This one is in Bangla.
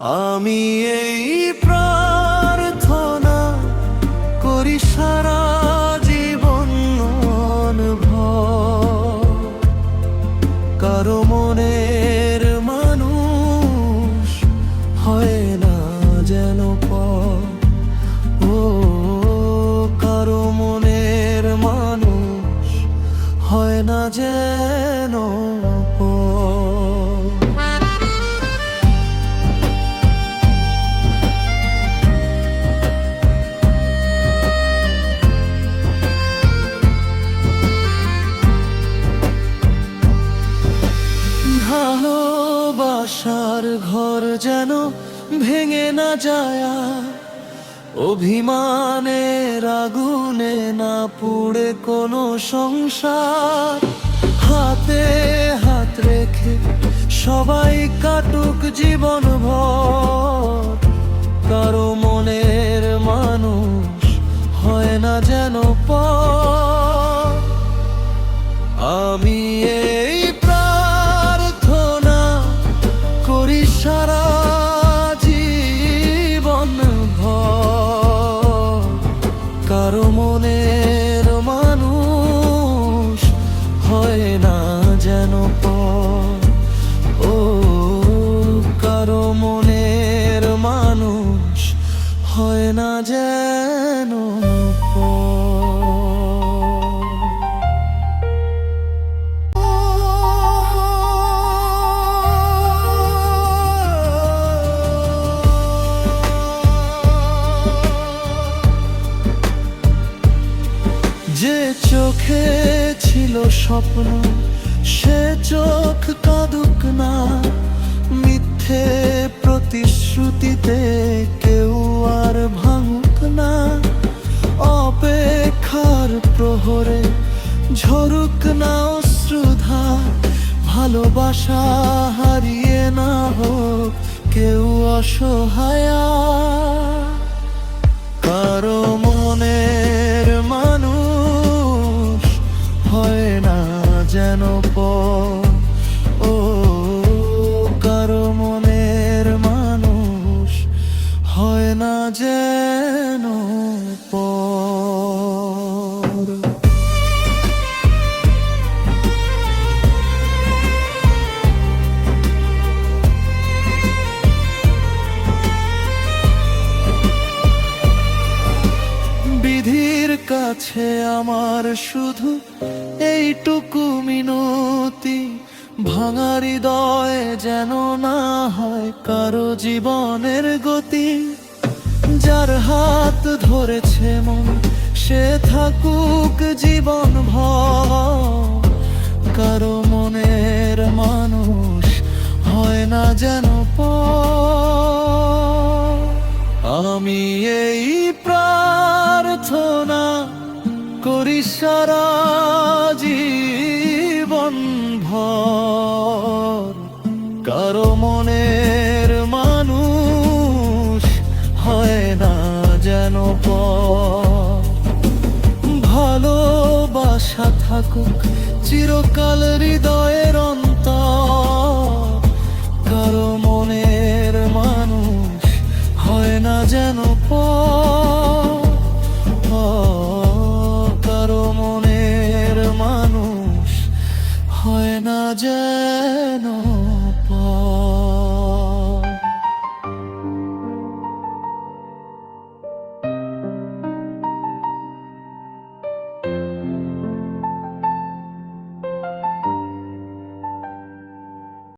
আমি এই প্রার্থনা করি সারা জীবন ভর, কারো মনের মানুষ হয় না যেন পর। ও কারো মনের মানুষ হয় না যেন পর। ভালোবাসার ঘর যেন ভেঙে না যায়, অভিমানের আগুনে না পুড়ে কোনো সংসার। হাতে হাত রেখে সবাই কাটুক জীবন ভর, কারো মনের মানুষ হয় না যেন পর। আমি এই প্রার্থনা করি সারা জীবন ভর, কারো মনের মানুষ হয় না যেন পর। ও কারো মনের মানুষ হয় না যেন পর। যে চোখে ছিল স্বপ্ন সে চোখ কাঁদুক না, মিথ্যে প্রতিশ্রুতিতে কেউ আর ভাঙুক না। অপেক্ষার প্রহরে ঝরুক না অশ্রুধার, ভালোবাসা হারিয়ে না হোক কেউ অসহায়। কারো মনের মানুষ হয় না যেন পর। ও কারো মনের মানুষ হয় না যেন পর। বিধির কাছে আমার শুধু এইটুকু মিনতি, ভাঙা হৃদয় যেন না হয় কারো জীবনের গতি। যার হাত ধরেছে মন সে থাকুক জীবন ভর, কারো মনের মানুষ হয় না যেন পর। আমি এই প্রার্থনা করি সারা জীবন ভর, কারো মনের মানুষ হয় না যেন পর। ভালোবাসা থাকুক চিরকাল হৃদয়ের